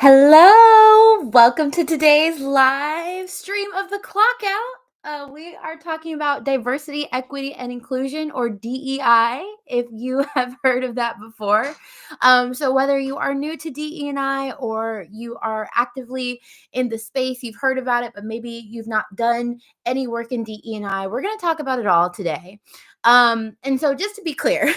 Hello, welcome to today's live stream of the Clock Out. We are talking about diversity, equity, and inclusion, or DEI, if you have heard of that before. So, whether you are new to DEI or you are actively in the space, you've heard about it, but maybe you've not done any work in DEI, we're going to talk about it all today. And so, just to be clear,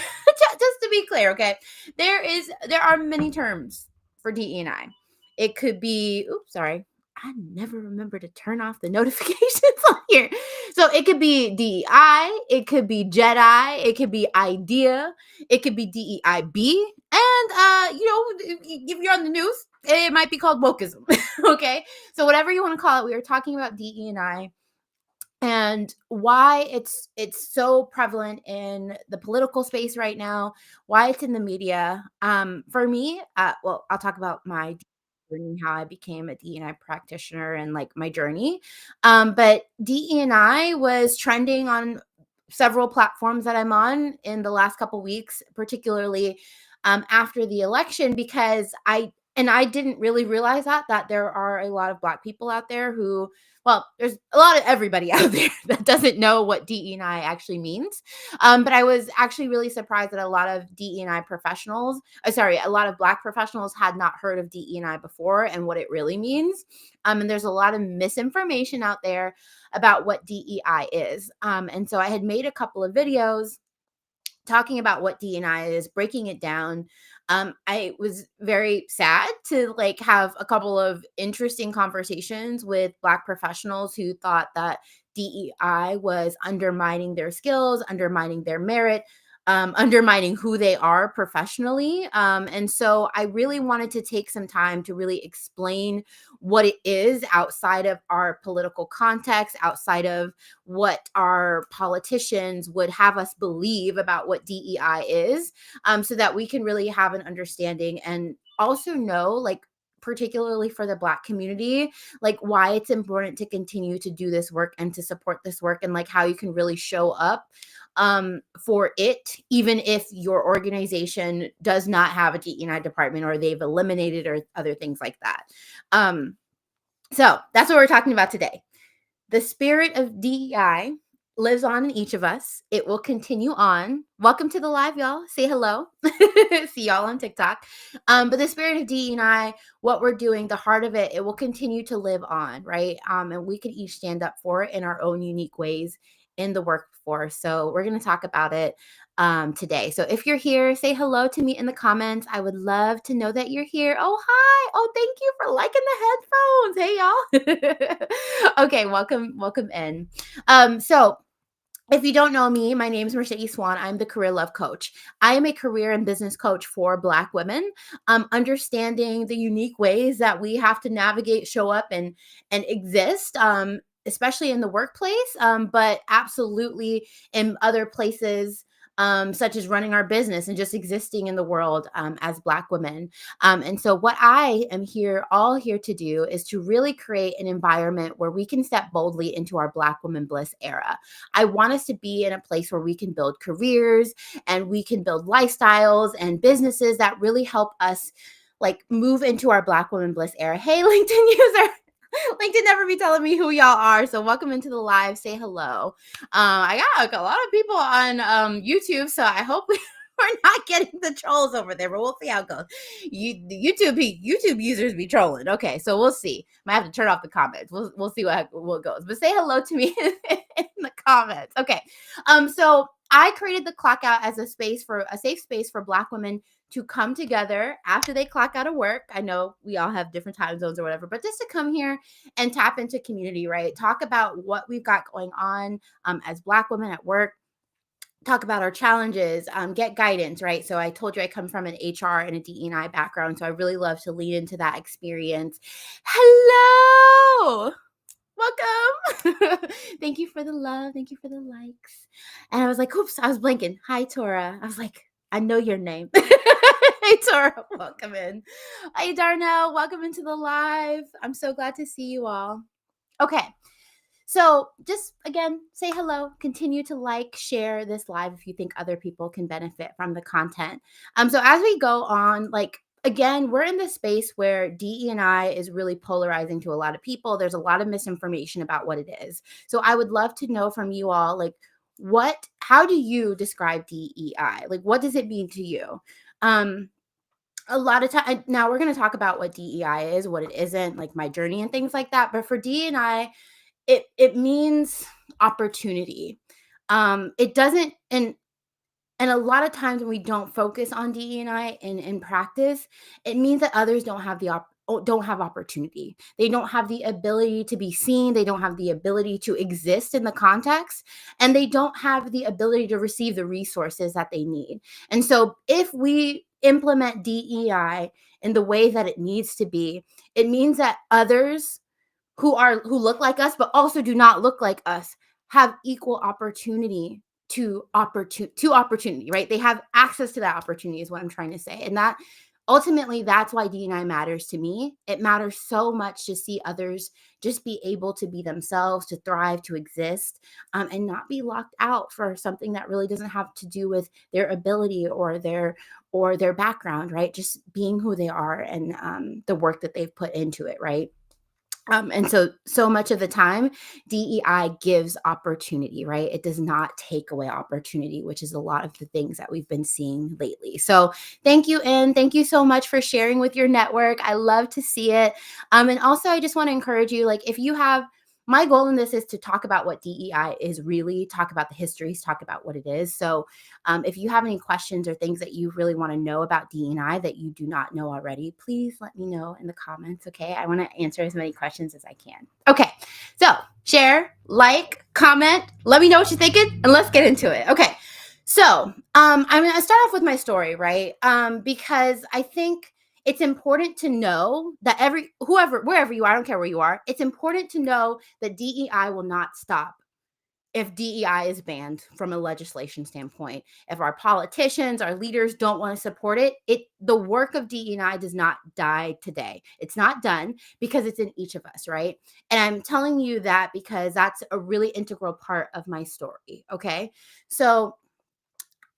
okay, there are many terms for DEI. It could be, oops, sorry. I never remember to turn off the notifications on here. So it could be DEI, it could be JEDI, it could be IDEA, it could be DEIB, and if you're on the news, it might be called wokism. Okay, so whatever you want to call it, we are talking about DEI and why it's so prevalent in the political space right now, why it's in the media. For me, well, I'll talk about my journey, how I became a DEI practitioner and like my journey. But DEI was trending on several platforms that I'm on in the last couple weeks, particularly after the election, because I didn't really realize that there are a lot of Black people out there who, well, there's a lot of everybody out there that doesn't know what DE&I actually means. But I was actually really surprised that a lot of DE&I professionals, a lot of Black professionals had not heard of DE&I before and what it really means. And there's a lot of misinformation out there about what DEI is. And so I had made a couple of videos talking about what DEI is, breaking it down. I was very sad to like have a couple of interesting conversations with Black professionals who thought that DEI was undermining their skills, undermining their merit, undermining who they are professionally. And so I really wanted to take some time to really explain what it is outside of our political context, outside of what our politicians would have us believe about what DEI is, so that we can really have an understanding and also know, like, particularly for the Black community, like why it's important to continue to do this work and to support this work, and like how you can really show up for it, even if your organization does not have a DEI department or they've eliminated or other things like that. So that's what we're talking about today. The spirit of DEI lives on in each of us. It will continue on. Welcome to the live, y'all. Say hello. See y'all on TikTok. But the spirit of DEI, what we're doing, the heart of it, it will continue to live on, right? And we can each stand up for it in our own unique ways in the workforce. So we're going to talk about it today. So if you're here, say hello to me in the comments. I would love to know that you're here. Oh, hi. Oh, thank you for liking the headphones. Hey, y'all. Okay, welcome in. So if you don't know me, my name is Mercedes Swan. I'm the Career Love Coach. I am a career and business coach for Black women, understanding the unique ways that we have to navigate, show up, and exist. Especially in the workplace, but absolutely in other places, such as running our business and just existing in the world as Black women. And so, what I am all here to do is to really create an environment where we can step boldly into our Black woman bliss era. I want us to be in a place where we can build careers and we can build lifestyles and businesses that really help us like move into our Black woman bliss era. Hey, LinkedIn user. LinkedIn never be telling me who y'all are. So welcome into the live. Say hello. I got a lot of people on YouTube, so I hope we're not getting the trolls over there, but we'll see how it goes. The YouTube users be trolling. Okay, so we'll see. Might have to turn off the comments. We'll see what goes. But say hello to me in the comments. Okay. So I created the Clock Out as a safe space for Black women to come together after they clock out of work. I know we all have different time zones or whatever, but just to come here and tap into community, right? Talk about what we've got going on as Black women at work. Talk about our challenges, get guidance, right? So I told you I come from an HR and a DE&I background, so I really love to lead into that experience. Hello! Welcome. Thank you for the love. Thank you for the likes. And I was like, oops, I was blinking. Hi, Tora. I was like, I know your name. Hey, Tora, welcome in. Hi, Darnell. Welcome into the live. I'm so glad to see you all. Okay. So just again, say hello, continue to like, share this live if you think other people can benefit from the content. So as we go on, like again, we're in this space where DE&I is really polarizing to a lot of people. There's a lot of misinformation about what it is. So I would love to know from you all, like, how do you describe DEI? Like, what does it mean to you? A lot of time now we're going to talk about what DEI is, what it isn't, like my journey and things like that. But for DEI, it means opportunity. It doesn't, and a lot of times when we don't focus on DE&I in practice, it means that others don't have opportunity. They don't have the ability to be seen. They don't have the ability to exist in the context, and they don't have the ability to receive the resources that they need. And so if we implement DEI in the way that it needs to be, it means that others who look like us but also do not look like us have equal opportunity to opportunity, right? They have access to that opportunity is what I'm trying to say. And that ultimately, that's why D&I matters to me. It matters so much to see others just be able to be themselves, to thrive, to exist, and not be locked out for something that really doesn't have to do with their ability or their background, right? Just being who they are and the work that they've put into it, right? And so much of the time, DEI gives opportunity, right? It does not take away opportunity, which is a lot of the things that we've been seeing lately. So thank you, Ann. Thank you so much for sharing with your network. I love to see it. And also, I just want to encourage you, like, if you have, my goal in this is to talk about what DEI is really, talk about the histories, talk about what it is. So if you have any questions or things that you really want to know about DEI that you do not know already, please let me know in the comments, okay? I want to answer as many questions as I can. Okay, so share, like, comment, let me know what you're thinking, and let's get into it. Okay, so I'm going to start off with my story, right? Because I think it's important to know that wherever you are, I don't care where you are, it's important to know that DEI will not stop if DEI is banned from a legislation standpoint. If our politicians, our leaders don't want to support it, the work of DEI does not die today. It's not done because it's in each of us, right? And I'm telling you that because that's a really integral part of my story, okay? So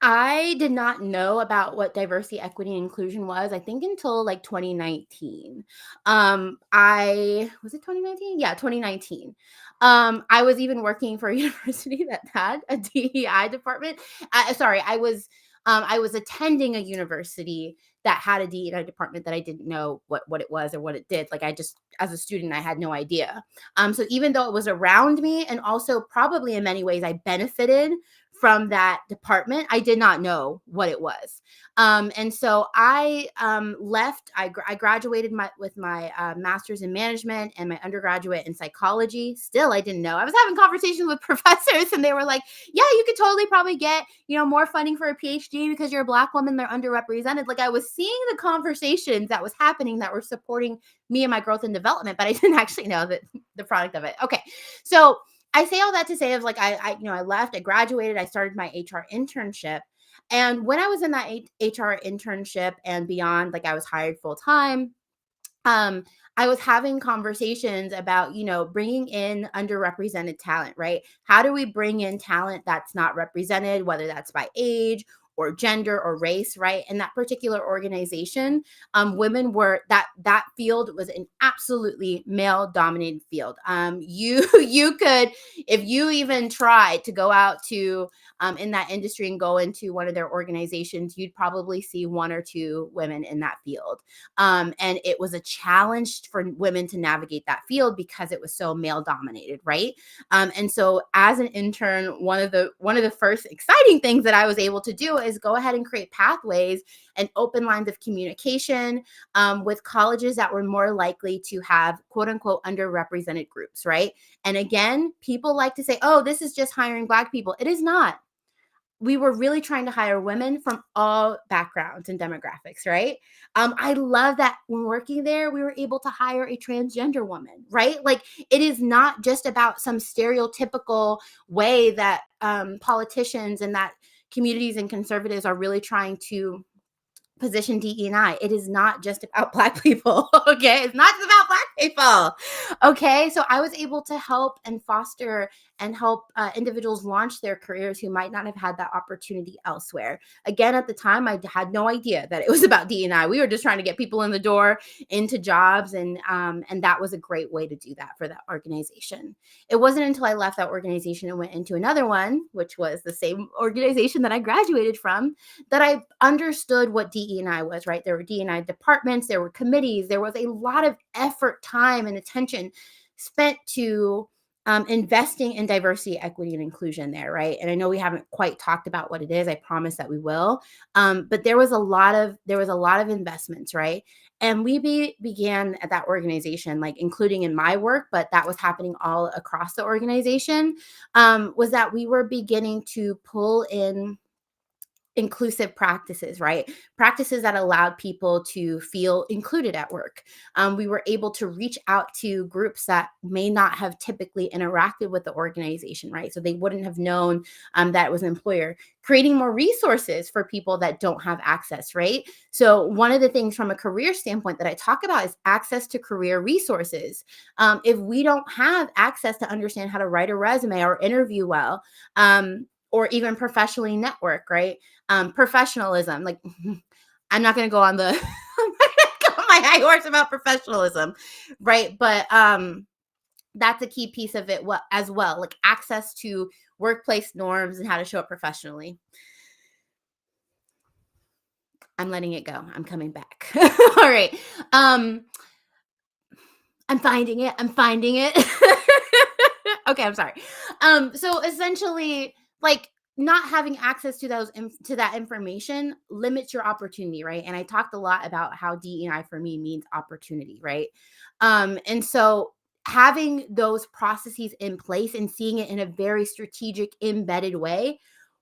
I did not know about what diversity, equity, and inclusion was, I think until like 2019. I was it 2019? Yeah, 2019. I was even working for a university that had a DEI department. Sorry, I was attending a university that had a DEI department that I didn't know what it was or what it did. Like I just, as a student, I had no idea. So even though it was around me, and also probably in many ways I benefited from that department, I did not know what it was. And so I left. I graduated with my master's in management and my undergraduate in psychology. Still, I didn't know. I was having conversations with professors, and they were like, "Yeah, you could totally probably get more funding for a PhD because you're a Black woman. They're underrepresented." Like I was seeing the conversations that was happening that were supporting me and my growth and development, but I didn't actually know the product of it. Okay, so I say all that to say of like I left, I graduated, I started my HR internship. And when I was in that HR internship and beyond, like I was hired full time, I was having conversations about, bringing in underrepresented talent, right? How do we bring in talent that's not represented, whether that's by age or gender or race, right? In that particular organization, women were that field was an absolutely male dominated field. You could, if you even tried to go out to in that industry and go into one of their organizations, you'd probably see one or two women in that field. And it was a challenge for women to navigate that field because it was so male dominated, right? And so as an intern, one of the first exciting things that I was able to do is go ahead and create pathways and open lines of communication with colleges that were more likely to have quote unquote underrepresented groups, right? And again, people like to say, oh, this is just hiring Black people. It is not. We were really trying to hire women from all backgrounds and demographics, right? I love that when working there, we were able to hire a transgender woman, right? Like it is not just about some stereotypical way that politicians and that communities and conservatives are really trying to position DE&I. It is not just about Black people, okay? It's not just about Black people, okay? So I was able to help and foster and help individuals launch their careers who might not have had that opportunity elsewhere. Again, at the time, I had no idea that it was about DEI. We were just trying to get people in the door into jobs, and that was a great way to do that for that organization. It wasn't until I left that organization and went into another one, which was the same organization that I graduated from, that I understood what DE&I was, right? There were DE&I departments, there were committees, there was a lot of effort, time, and attention spent to investing in diversity, equity, and inclusion there, right? And I know we haven't quite talked about what it is. I promise that we will. But there was a lot of investments, right? And we began at that organization, like including in my work, but that was happening all across the organization, was that we were beginning to pull in inclusive practices, right? Practices that allowed people to feel included at work. We were able to reach out to groups that may not have typically interacted with the organization, right? So they wouldn't have known that it was an employer, creating more resources for people that don't have access, right? So one of the things from a career standpoint that I talk about is access to career resources. If we don't have access to understand how to write a resume or interview well, or even professionally network, right? Professionalism, like I'm not going to go on the my high horse about professionalism, right? But that's a key piece of it as well, like access to workplace norms and how to show up professionally. I'm letting it go. I'm coming back. All right. I'm finding it. Okay, I'm sorry. So essentially, like, not having access to to that information limits your opportunity, right? And I talked a lot about how DEI for me means opportunity, right? And so having those processes in place and seeing it in a very strategic, embedded way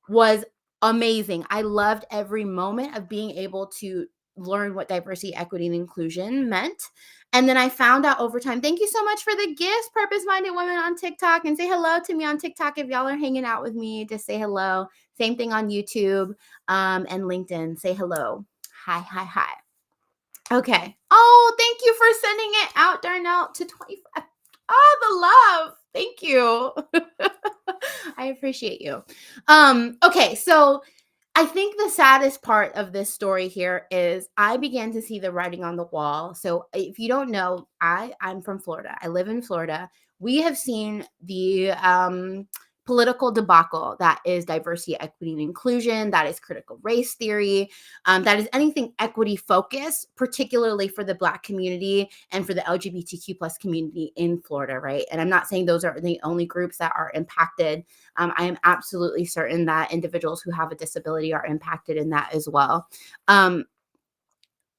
was amazing. I loved every moment of being able to learn what diversity, equity, and inclusion meant. And then I found out over time, thank you so much for the gifts, Purpose Minded Women on TikTok. And say hello to me on TikTok if y'all are hanging out with me. Just say hello. Same thing on YouTube and LinkedIn. Say hello. Hi, hi, hi. Okay. Oh, thank you for sending it out, Darnell, to 25. Oh, the love. Thank you. I appreciate you. Okay, so I think the saddest part of this story here is I began to see the writing on the wall. So if you don't know, I'm from Florida. I live in Florida. We have seen the political debacle that is diversity, equity, and inclusion, that is critical race theory, that is anything equity focused, particularly for the Black community and for the LGBTQ plus community in Florida, right? And I'm not saying those are the only groups that are impacted. I am absolutely certain that individuals who have a disability are impacted in that as well.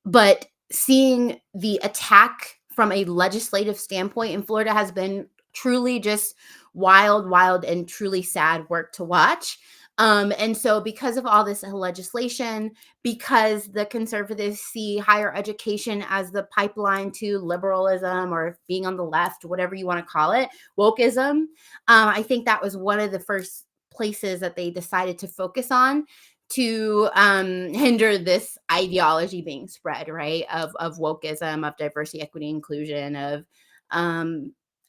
But seeing the attack from a legislative standpoint in Florida has been truly just wild, and truly sad work to watch. And so because of all this legislation, because the conservatives see higher education as the pipeline to liberalism or being on the left, whatever you want to call it, wokism, I think that was one of the first places that they decided to focus on to hinder this ideology being spread, right? Of wokism, of diversity, equity, inclusion, of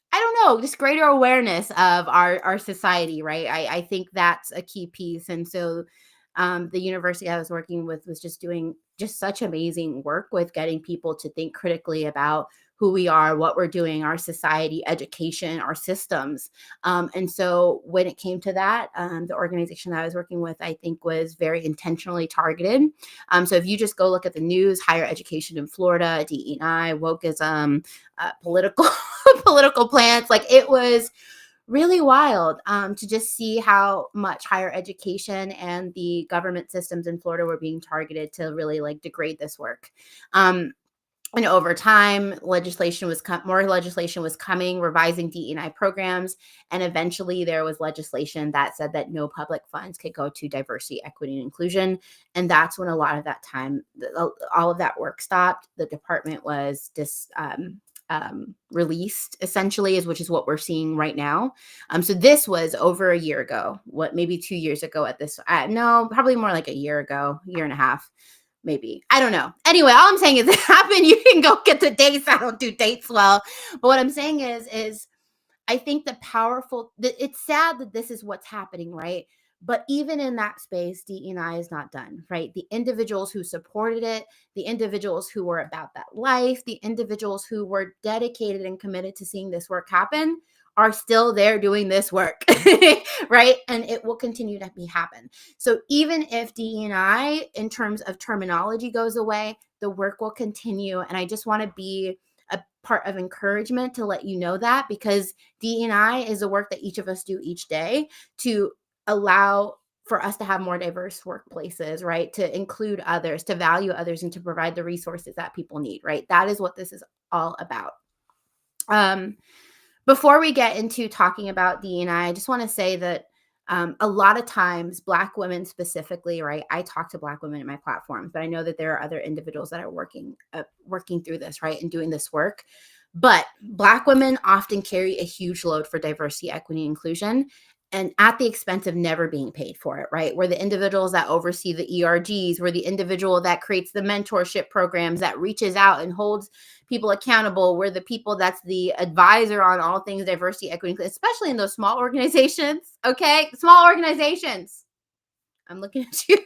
I don't know, just greater awareness of our society, right? I think that's a key piece. And so the university I was working with was just doing just such amazing work with getting people to think critically about who we are, what we're doing, our society, education, our systems. And so when it came to that, the organization that I was working with, I think, was very intentionally targeted. So if you just go look at the news, higher education in Florida, DEI, wokeism, political political plants, like it was really wild to just see how much higher education and the government systems in Florida were being targeted to really like degrade this work. And over time, more legislation was coming, revising DE&I programs, and eventually there was legislation that said that no public funds could go to diversity, equity, and inclusion. And that's when a lot of that time, all of that work stopped. The department was released, essentially, which is what we're seeing right now. So this was over a year ago, maybe 2 years ago at this. No, probably more like a year ago, year and a half. Maybe. I don't know. Anyway, all I'm saying is it happened. You can go get the dates. I don't do dates well. But what I'm saying is I think it's sad that this is what's happening, right? But even in that space, DEI is not done, right? The individuals who supported it, the individuals who were about that life, the individuals who were dedicated and committed to seeing this work happen are still there doing this work, right? And it will continue to happen. So even if DEI in terms of terminology goes away, the work will continue. And I just want to be a part of encouragement to let you know that, because DEI is the work that each of us do each day to allow for us to have more diverse workplaces, right? To include others, to value others, and to provide the resources that people need, right? That is what this is all about. Before we get into talking about DEI, I just want to say that a lot of times Black women specifically, right? I talk to Black women in my platforms, but I know that there are other individuals that are working through this, right? And doing this work. But Black women often carry a huge load for diversity, equity, and inclusion, and at the expense of never being paid for it, right? We're the individuals that oversee the ERGs. We're the individual that creates the mentorship programs, that reaches out and holds people accountable. We're the people that's the advisor on all things diversity, equity, especially in those small organizations, okay? Small organizations. I'm looking at you.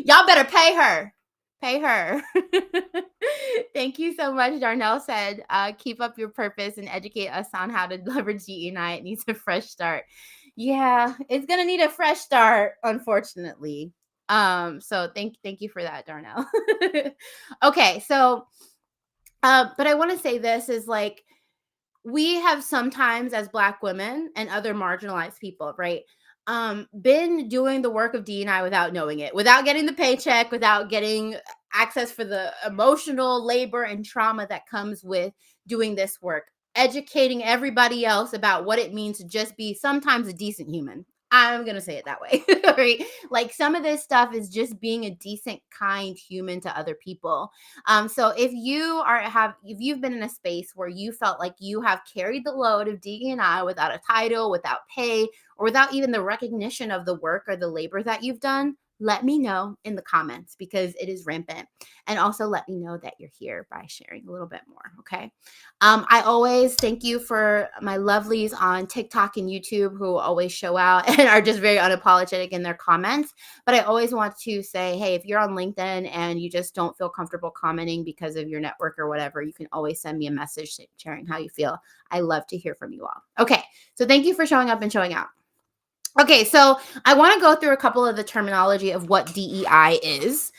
Y'all better pay her. Pay her. Thank you so much. Darnell said, keep up your purpose and educate us on how to leverage DEI. It needs a fresh start. Yeah, it's going to need a fresh start, unfortunately. So thank you for that, Darnell. Okay, so, but I want to say this is like, we have sometimes as Black women and other marginalized people, right, been doing the work of DEI without knowing it, without getting the paycheck, without getting access for the emotional labor and trauma that comes with doing this work, educating everybody else about what it means to just be sometimes a decent human. I'm going to say it that way, right? Like, some of this stuff is just being a decent, kind human to other people. So if you've been in a space where you felt like you have carried the load of DEI without a title, without pay, or without even the recognition of the work or the labor that you've done, let me know in the comments, because it is rampant. And also let me know that you're here by sharing a little bit more. Okay. I always thank you for my lovelies on TikTok and YouTube who always show out and are just very unapologetic in their comments. But I always want to say, hey, if you're on LinkedIn and you just don't feel comfortable commenting because of your network or whatever, you can always send me a message sharing how you feel. I love to hear from you all. Okay. So thank you for showing up and showing out. Okay, so I want to go through a couple of the terminology of what DEI is,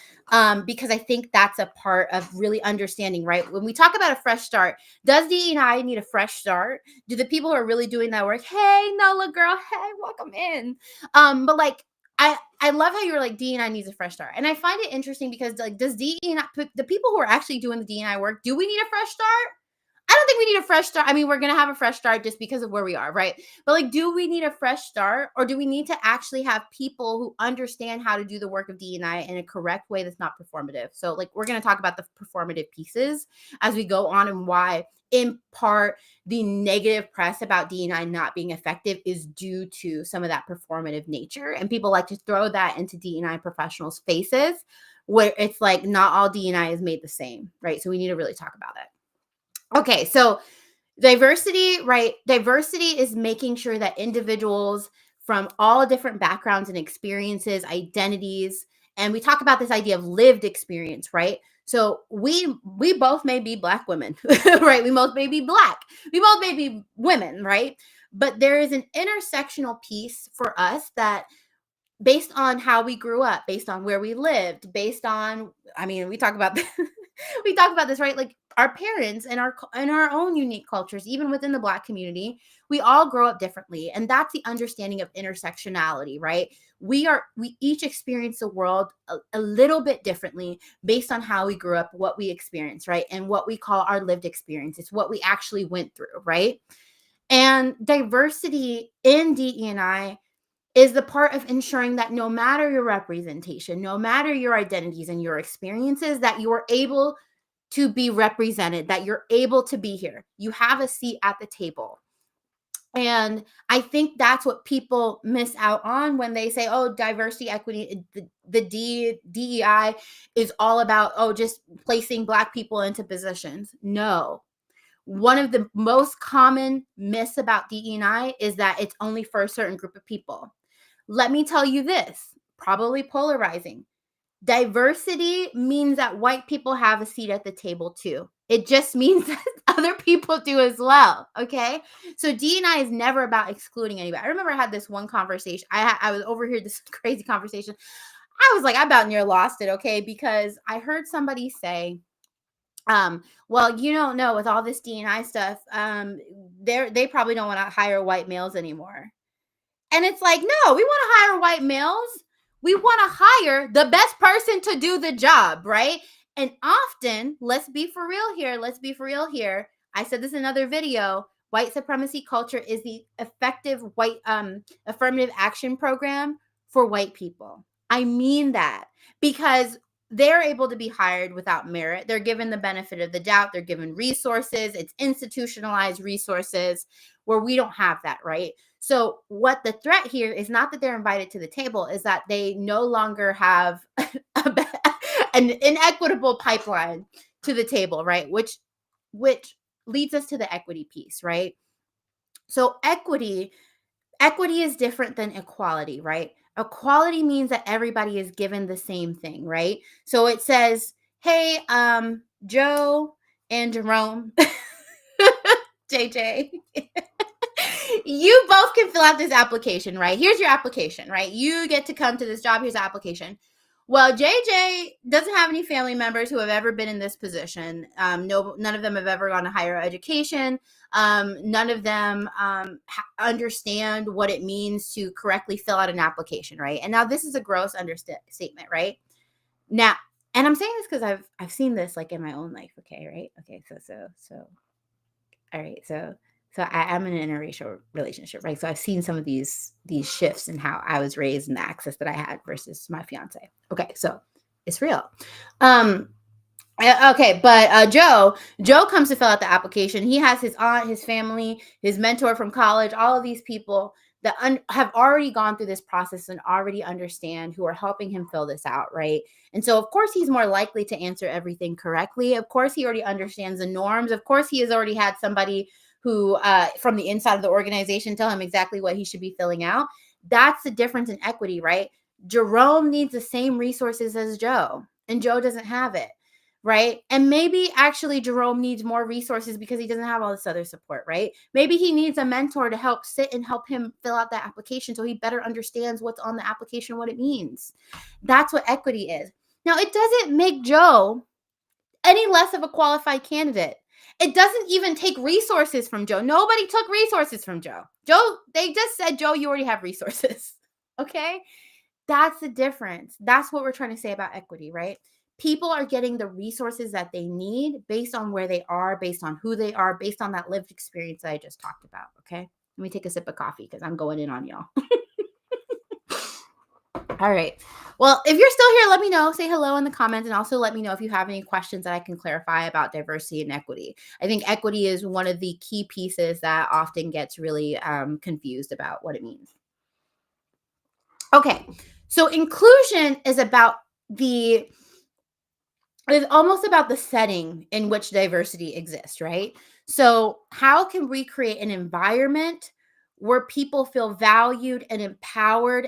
because I think that's a part of really understanding, right? When we talk about a fresh start, does DEI need a fresh start? Do the people who are really doing that work, hey, Nola girl, hey, welcome in. But like, I love how you were like, DEI needs a fresh start. And I find it interesting because, like, does DEI, the people who are actually doing the DEI work, do we need a fresh start? I don't think we need a fresh start. I mean, we're going to have a fresh start just because of where we are, right? But like, do we need a fresh start, or do we need to actually have people who understand how to do the work of DEI in a correct way that's not performative? So like, we're going to talk about the performative pieces as we go on, and why in part the negative press about DEI not being effective is due to some of that performative nature. And people like to throw that into DEI professionals' faces, where it's like, not all DEI is made the same, right? So we need to really talk about it. Okay, so diversity, right? Diversity is making sure that individuals from all different backgrounds and experiences, identities, and we talk about this idea of lived experience, right? So we both may be Black women, right? We both may be Black. We both may be women, right? But there is an intersectional piece for us that, based on how we grew up, based on where we lived, based on, I mean, we talk about we talk about this, right? Like, our parents and our own unique cultures, even within the Black community, we all grow up differently. And that's the understanding of intersectionality, right? We each experience the world a little bit differently based on how we grew up, what we experienced, right? And what we call our lived experience. It's what we actually went through, right? And diversity in DE&I is the part of ensuring that no matter your representation, no matter your identities and your experiences, that you are able to be represented, that you're able to be here. You have a seat at the table. And I think that's what people miss out on when they say, oh, diversity, equity, the DEI is all about, oh, just placing Black people into positions. No. One of the most common myths about DE&I is that it's only for a certain group of people. Let me tell you this, probably polarizing. Diversity means that white people have a seat at the table too. It just means that other people do as well. Okay. So D&I is never about excluding anybody. I remember I had this one conversation. I was overheard this crazy conversation. I was like, I about near lost it. Okay. Because I heard somebody say, well, you don't know, with all this D&I stuff, they probably don't want to hire white males anymore. And it's like, no, we want to hire white males. We want to hire the best person to do the job, right? And often, let's be for real here. Let's be for real here. I said this in another video. White supremacy culture is the effective white affirmative action program for white people. I mean that because they're able to be hired without merit. They're given the benefit of the doubt. They're given resources. It's institutionalized resources where we don't have that, right? So what the threat here is not that they're invited to the table, is that they no longer have an inequitable pipeline to the table, right? Which leads us to the equity piece, right? So equity is different than equality, right? Equality means that everybody is given the same thing, right? So it says, hey, Joe and Jerome, JJ, you both can fill out this application, right? Here's your application, right? You get to come to this job. Here's the application. Well, JJ doesn't have any family members who have ever been in this position. None of them have ever gone to higher education. None of them understand what it means to correctly fill out an application, right? And now this is a gross understatement, right? Now, and I'm saying this because I've seen this like in my own life. Okay, right? Okay, so all right, so I'm in an interracial relationship, right? So I've seen some of these shifts in how I was raised and the access that I had versus my fiance. Okay, so it's real. Okay, but Joe comes to fill out the application. He has his aunt, his family, his mentor from college, all of these people that have already gone through this process and already understand, who are helping him fill this out, right? And so, of course, he's more likely to answer everything correctly. Of course, he already understands the norms. Of course, he has already had somebody who from the inside of the organization tell him exactly what he should be filling out. That's the difference in equity, right? Jerome needs the same resources as Joe, and Joe doesn't have it, right? And maybe actually Jerome needs more resources because he doesn't have all this other support, right? Maybe he needs a mentor to help sit and help him fill out that application so he better understands what's on the application, what it means. That's what equity is. Now, it doesn't make Joe any less of a qualified candidate. It doesn't even take resources from Joe. Nobody took resources from Joe. They just said, Joe, you already have resources. Okay? That's the difference. That's what we're trying to say about equity, right? People are getting the resources that they need based on where they are, based on who they are, based on that lived experience that I just talked about. Okay? Let me take a sip of coffee because I'm going in on y'all. All right. Well, if you're still here, let me know. Say hello in the comments, and also let me know if you have any questions that I can clarify about diversity and equity. I think equity is one of the key pieces that often gets really confused about what it means. Okay. So inclusion is almost about the setting in which diversity exists, right? So how can we create an environment where people feel valued and empowered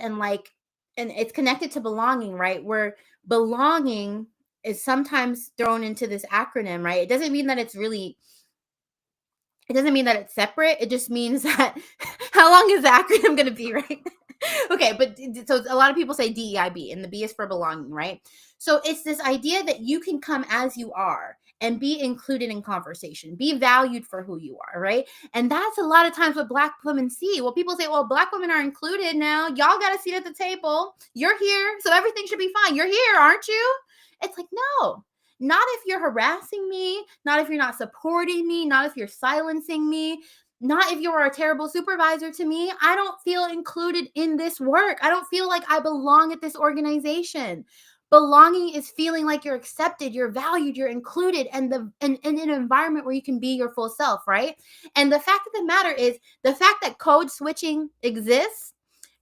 and it's connected to belonging, right? Where belonging is sometimes thrown into this acronym, right? It doesn't mean that it's separate. It just means that how long is the acronym going to be, right? Okay, but so a lot of people say DEIB, and the B is for belonging, right? So it's this idea that you can come as you are and be included in conversation, be valued for who you are, right? And that's a lot of times what Black women see. Well, people say, well, Black women are included now. Y'all got a seat at the table. You're here, so everything should be fine. You're here, aren't you? It's like, no. Not if you're harassing me, not if you're not supporting me, not if you're silencing me, not if you're a terrible supervisor to me. I don't feel included in this work. I don't feel like I belong at this organization. Belonging is feeling like you're accepted, you're valued, you're included, and in an environment where you can be your full self, right? And the fact of the matter is, the fact that code switching exists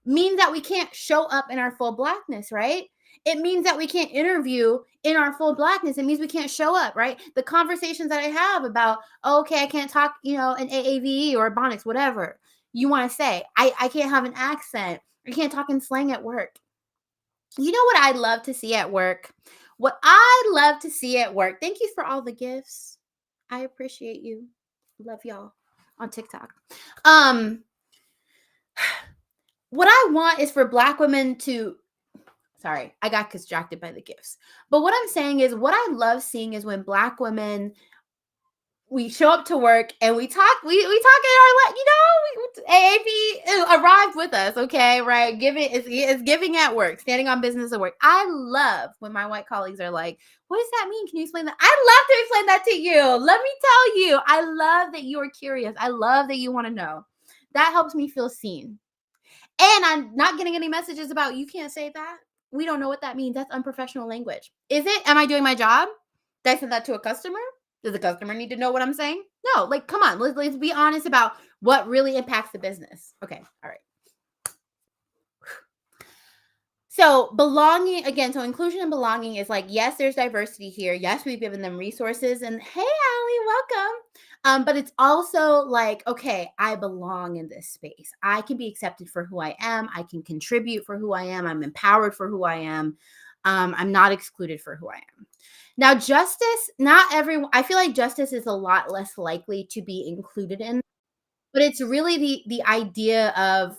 means that we can't show up in our full Blackness, right? It means that we can't interview in our full blackness. It means we can't show up, right? The conversations that I have about, oh, okay, I can't talk, in AAVE or Ebonics, whatever you want to say. I can't have an accent. I can't talk in slang at work. You know what I'd love to see at work? What I love to see at work. Thank you for all the gifts. I appreciate you. Love y'all on TikTok. What I want is for Black women to, sorry, I got distracted by the gifts. But what I'm saying is, what I love seeing is when Black women, we show up to work and we talk in our, AAP arrived with us, okay, right? Giving is giving at work, standing on business at work. I love when my white colleagues are like, what does that mean? Can you explain that? I'd love to explain that to you. Let me tell you, I love that you are curious. I love that you want to know. That helps me feel seen. And I'm not getting any messages about, you can't say that. We don't know what that means. That's unprofessional language. Is it? Am I doing my job? Did I send that to a customer? Does the customer need to know what I'm saying? No, like, come on. Let's be honest about what really impacts the business. Okay. All right. So belonging, again, so inclusion and belonging is like, yes, there's diversity here. Yes, we've given them resources. And hey, Allie, welcome. But it's also like, okay, I belong in this space. I can be accepted for who I am. I can contribute for who I am. I'm empowered for who I am. I'm not excluded for who I am. Now, justice, not everyone, I feel like justice is a lot less likely to be included in, but it's really the idea of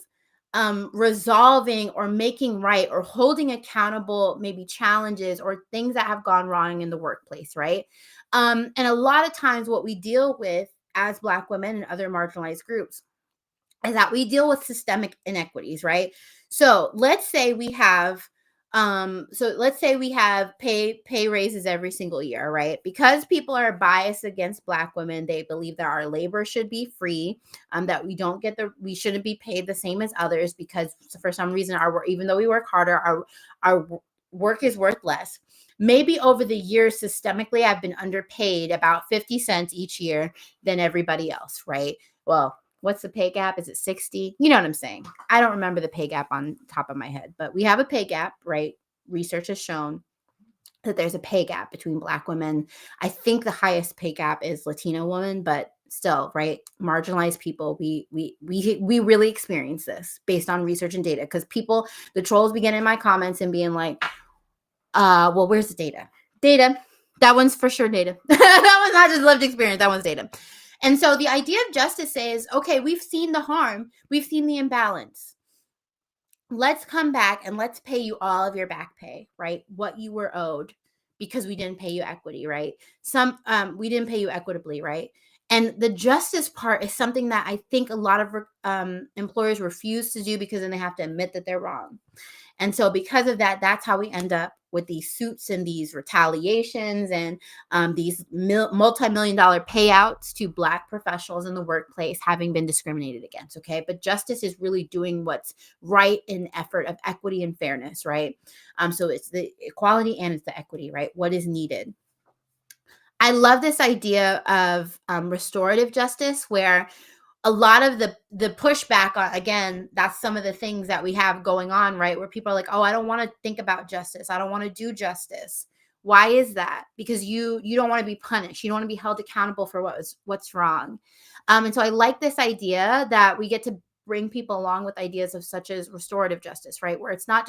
resolving or making right or holding accountable maybe challenges or things that have gone wrong in the workplace, right? And a lot of times what we deal with as Black women and other marginalized groups is that we deal with systemic inequities, right? So let's say we have pay raises every single year, right? Because people are biased against Black women, they believe that our labor should be free, that we shouldn't be paid the same as others because for some reason even though we work harder, our work is worth less. Maybe over the years, systemically, I've been underpaid about 50 cents each year than everybody else, right? Well, what's the pay gap? Is it 60? You know what I'm saying? I don't remember the pay gap on top of my head, but we have a pay gap, right? Research has shown that there's a pay gap between Black women. I think the highest pay gap is Latino women, but still, right? Marginalized people, we really experience this based on research and data because the trolls begin in my comments and being like, well, where's the data? Data. That one's for sure data. That one's not just lived experience. That one's data. And so the idea of justice says, okay, we've seen the harm. We've seen the imbalance. Let's come back and let's pay you all of your back pay, right? What you were owed because we didn't pay you equity, right? We didn't pay you equitably, right? And the justice part is something that I think a lot of employers refuse to do because then they have to admit that they're wrong. And so because of that, that's how we end up with these suits and these retaliations and these multi-million-dollar payouts to Black professionals in the workplace having been discriminated against, okay? But justice is really doing what's right in effort of equity and fairness, right? So it's the equality and it's the equity, right? What is needed. I love this idea of restorative justice where a lot of the pushback on, again, that's some of the things that we have going on, right? Where people are like, oh, I don't want to think about justice. I don't want to do justice. Why is that? Because you don't want to be punished. You don't want to be held accountable for what's wrong. And so I like this idea that we get to bring people along with ideas of such as restorative justice, right? Where it's not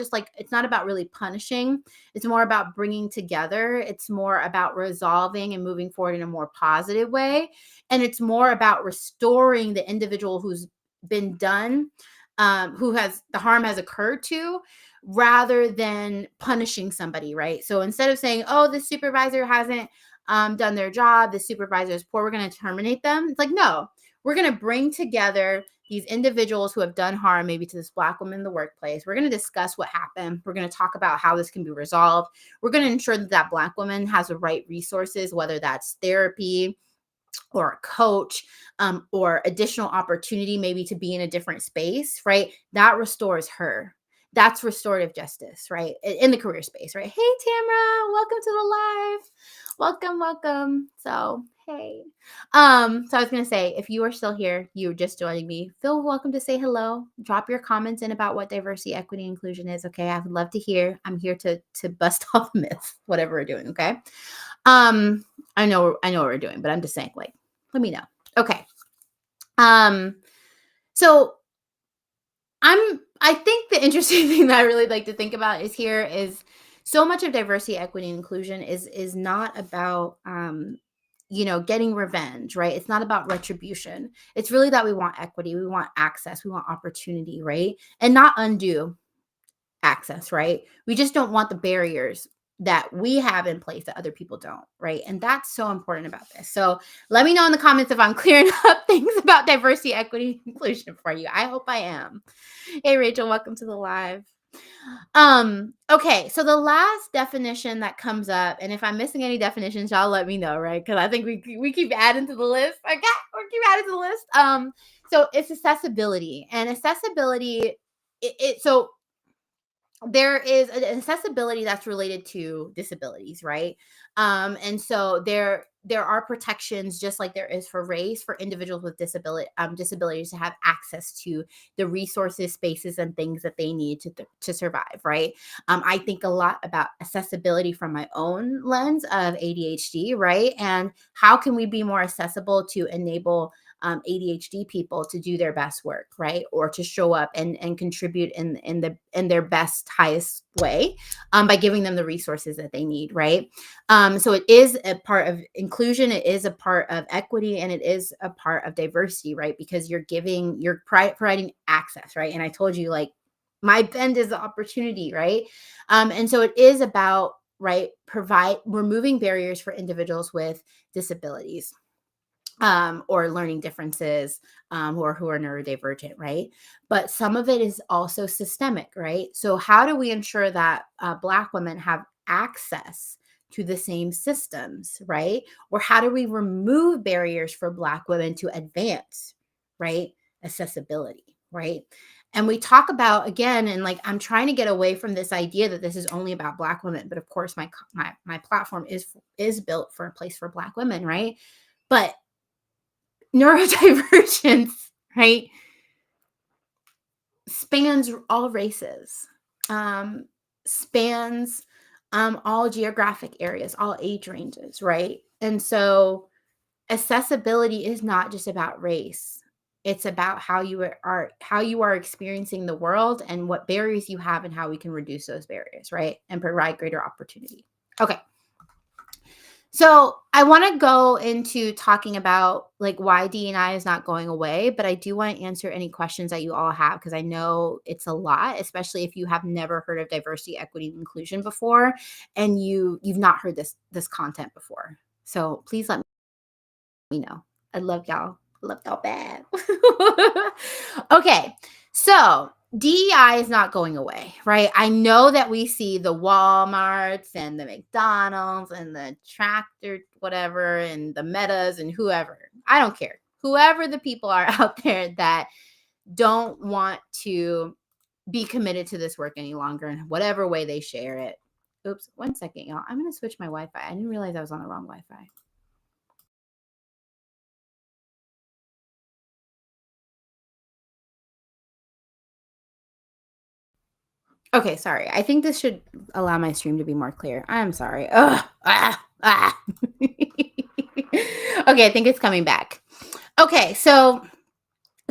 about really punishing. It's more about bringing together. It's more about resolving and moving forward in a more positive way. And it's more about restoring the individual who's been done, who has the harm has occurred to, rather than punishing somebody, right? So instead of saying, oh, the supervisor hasn't done their job, the supervisor is poor, we're going to terminate them. It's like, no, we're going to bring together these individuals who have done harm maybe to this Black woman in the workplace. We're going to discuss what happened. We're going to talk about how this can be resolved. We're going to ensure that Black woman has the right resources, whether that's therapy or a coach, or additional opportunity maybe to be in a different space, right? That restores her. that's restorative justice, right? In the career space, right? Hey, Tamara, welcome to the live. Welcome. So, hey. So I was gonna say, if you are still here, you're just joining me, feel welcome to say hello. Drop your comments in about what diversity, equity, inclusion is. Okay, I would love to hear. I'm here to bust all the myths, whatever we're doing. Okay. I know what we're doing, but I'm just saying, like, let me know. Okay. So I think the interesting thing that I really like to think about is so much of diversity, equity, and inclusion is not about getting revenge, right? It's not about retribution. It's really that we want equity, we want access, we want opportunity, right? And not undue access, right? We just don't want the barriers that we have in place that other people don't, right? And that's so important about this. So let me know in the comments if I'm clearing up things about diversity, equity, inclusion for you. I hope I am. Hey, Rachel, welcome to the live. Okay, so the last definition that comes up, and if I'm missing any definitions, y'all let me know, right? Because I think we keep adding to the list. Okay, we keep adding to the list. So it's accessibility, and accessibility. So there is an accessibility that's related to disabilities, right? And so there are protections, just like there is for race, for individuals with disabilities to have access to the resources, spaces, and things that they need to survive, right? I think a lot about accessibility from my own lens of ADHD, right? And how can we be more accessible to enable ADHD people to do their best work, right? Or to show up and contribute in their best, highest way, by giving them the resources that they need, right? So it is a part of inclusion, it is a part of equity, and it is a part of diversity, right? Because you're providing access, right? And I told you, like, my bend is the opportunity, right? And so it is about, right, removing barriers for individuals with disabilities, or learning differences, who are neurodivergent, right? But some of it is also systemic, right? So how do we ensure that Black women have access to the same systems, right? Or how do we remove barriers for Black women to advance, right? Accessibility, right? And we talk about, again, and like, I'm trying to get away from this idea that this is only about Black women, but of course my platform is built for a place for Black women, right? But neurodivergence, right, spans all races, spans all geographic areas, all age ranges, right? And so accessibility is not just about race. It's about how you are experiencing the world and what barriers you have and how we can reduce those barriers, right? And provide greater opportunity. Okay. So I want to go into talking about, like, why DEI is not going away, but I do want to answer any questions that you all have, because I know it's a lot, especially if you have never heard of diversity, equity, and inclusion before, and you've not heard this content before. So please let me know. I love y'all. I love y'all bad. Okay, so DEI is not going away, right? I know that we see the Walmarts and the McDonald's and the Tractor whatever and the Metas and whoever. I don't care. Whoever the people are out there that don't want to be committed to this work any longer in whatever way they share it. Oops, 1 second, y'all. I'm going to switch my Wi-Fi. I didn't realize I was on the wrong Wi-Fi. Okay, sorry. I think this should allow my stream to be more clear. I'm sorry. Ugh. Okay, I think it's coming back. Okay, so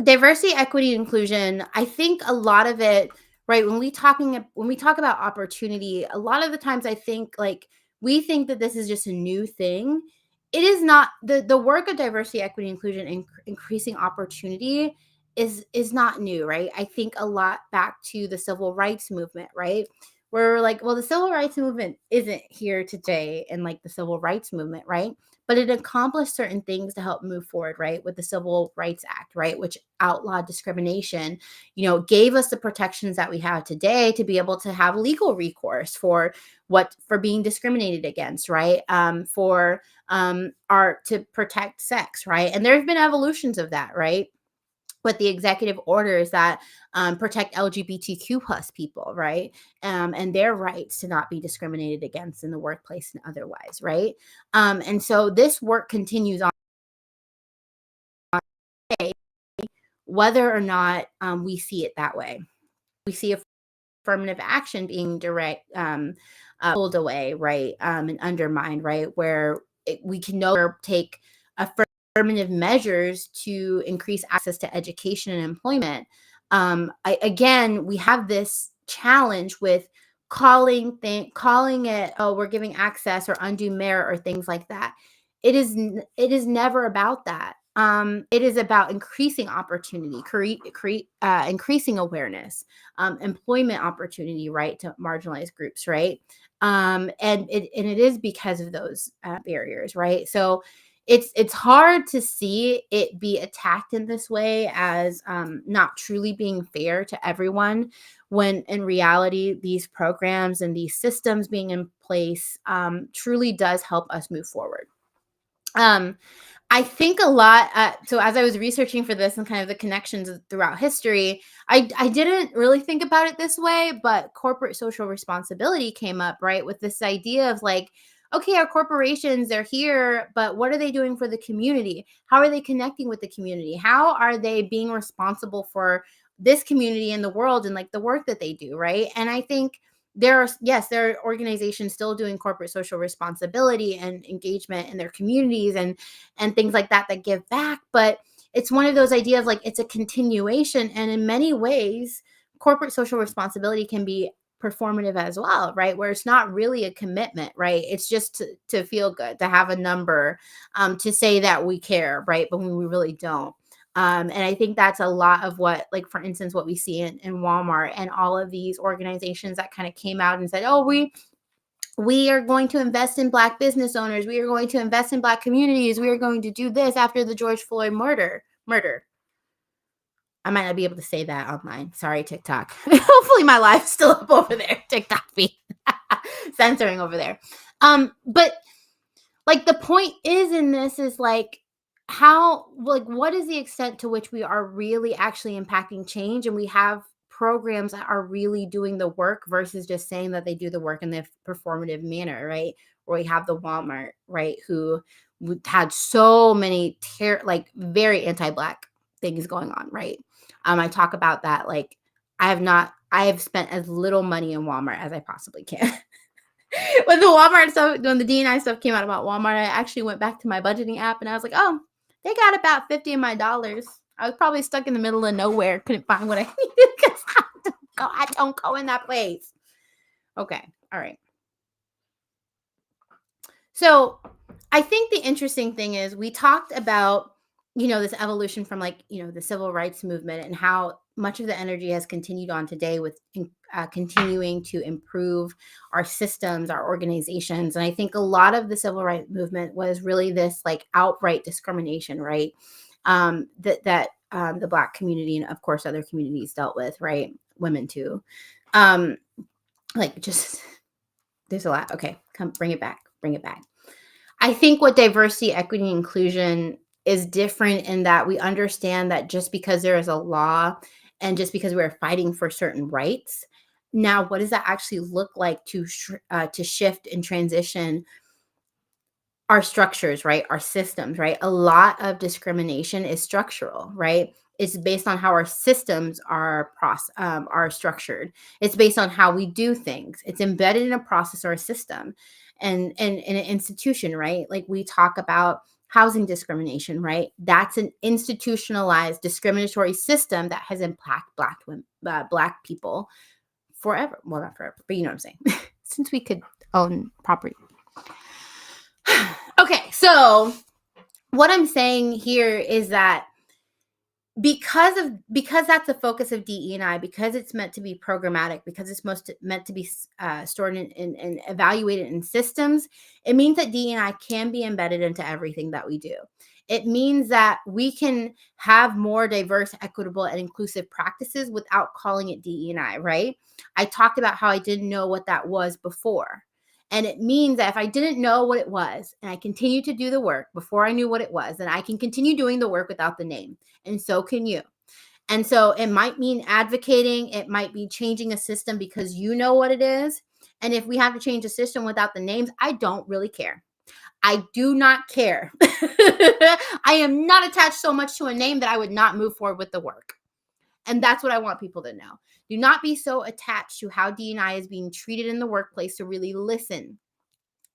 diversity, equity, inclusion. I think a lot of it, right? When we talk about opportunity, a lot of the times I think, like, we think that this is just a new thing. It is not. The work of diversity, equity, inclusion, and increasing opportunity is not new, right? I think a lot back to the civil rights movement, right? Where we're like, well, the civil rights movement isn't here today, and like the civil rights movement, right? But it accomplished certain things to help move forward, right? With the Civil Rights Act, right? Which outlawed discrimination, gave us the protections that we have today to be able to have legal recourse for being discriminated against, right? To protect sex, right? And there's been evolutions of that, right? with the executive orders that protect LGBTQ plus people, right? And their rights to not be discriminated against in the workplace and otherwise, right? And so this work continues on today, whether or not we see it that way. We see affirmative action being pulled away, right, and undermined, right, where we can no longer take affirmative measures to increase access to education and employment. Again, we have this challenge with calling it, oh, we're giving access or undue merit or things like that. It is never about that. It is about increasing opportunity, increasing awareness, employment opportunity, right, to marginalized groups, right? And it is because of those barriers, right? So it's hard to see it be attacked in this way as not truly being fair to everyone, when in reality these programs and these systems being in place truly does help us move forward. I think a lot. So as I was researching for this and kind of the connections throughout history, I didn't really think about it this way, but corporate social responsibility came up, right? With this idea of like, okay, our corporations, they're here, but what are they doing for the community? How are they connecting with the community? How are they being responsible for this community and the world and like the work that they do, right? And I think there are organizations still doing corporate social responsibility and engagement in their communities and things like that give back, but it's one of those ideas, like it's a continuation, and in many ways corporate social responsibility can be performative as well, right, where it's not really a commitment, right, it's just to feel good, to have a number, to say that we care, right, but when we really don't. And I think that's a lot of what, like, for instance, what we see in Walmart and all of these organizations that kind of came out and said, oh, we are going to invest in Black business owners. We are going to invest in Black communities. We are going to do this after the George Floyd murder. I might not be able to say that online. Sorry, TikTok. Hopefully my life's still up over there. TikTok me censoring over there. But like the point is in this is like, what is the extent to which we are really actually impacting change, and we have programs that are really doing the work versus just saying that they do the work in the performative manner, right? Where we have the Walmart, right, who had so many very anti-Black things going on, right? I talk about that, like I have spent as little money in Walmart as I possibly can. When the Walmart stuff, when the DEI stuff came out about Walmart, I actually went back to my budgeting app and I was like, oh, they got about 50 of my dollars. I was probably stuck in the middle of nowhere, couldn't find what I needed because I don't go in that place. Okay, all right. So I think the interesting thing is we talked about, this evolution from the civil rights movement and how much of the energy has continued on today with continuing to improve our systems, our organizations. And I think a lot of the civil rights movement was really this like outright discrimination, right? That the Black community and of course other communities dealt with, right? Women too. There's a lot. Okay, come bring it back. I think what diversity, equity, and inclusion is different in that we understand that just because there is a law and just because we're fighting for certain rights, now what does that actually look like to shift and transition our structures, right? Our systems, right? A lot of discrimination is structural, right? It's based on how our systems are structured. It's based on how we do things. It's embedded in a process or a system, and in an institution, right? Like we talk about housing discrimination, right? That's an institutionalized discriminatory system that has impacted Black people forever. Well, not forever, but you know what I'm saying. Since we could own property. Okay, so what I'm saying here is that because that's the focus of DE&I, because it's meant to be programmatic, because it's meant to be stored and evaluated in systems, it means that DE&I can be embedded into everything that we do. It means that we can have more diverse, equitable, and inclusive practices without calling it DE&I, right? I talked about how I didn't know what that was before. And it means that if I didn't know what it was and I continue to do the work before I knew what it was, then I can continue doing the work without the name. And so can you. And so it might mean advocating, it might be changing a system because you know what it is. And if we have to change a system without the names, I don't really care. I do not care. I am not attached so much to a name that I would not move forward with the work. And that's what I want people to know. Do not be so attached to how D&I is being treated in the workplace to really listen,